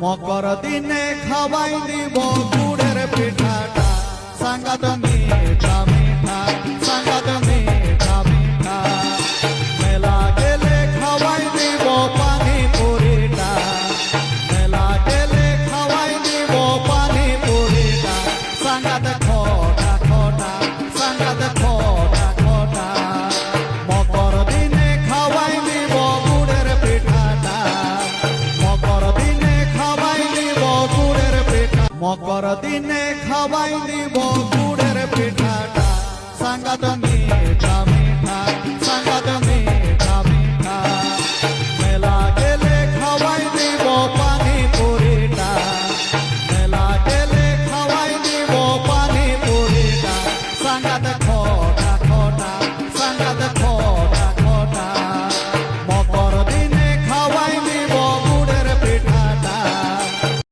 মকর দিনে খাওয়াই দিব গুড়ের পিঠাটা সাঙ্গাত মিঠা মিঠা সাঙ্গাত মিঠা মিঠা মেলা গেলে খাওয়াই দিব পানি পুরিটা মেলা গেলে খাওয়াই দিব পানি পুরিটা সাঙ্গাত খোটা খোটা সাঙ্গাত খোটা খোটা মকর দিনে খাওয়াই দিব গুড়ের পিঠাটা মকর দিনে খাওয়াই দিব গুড়ের পিঠা মকর দিনে খাওয়াই দিব গুড়ের পিঠাটা সাঙ্গাত মিঠা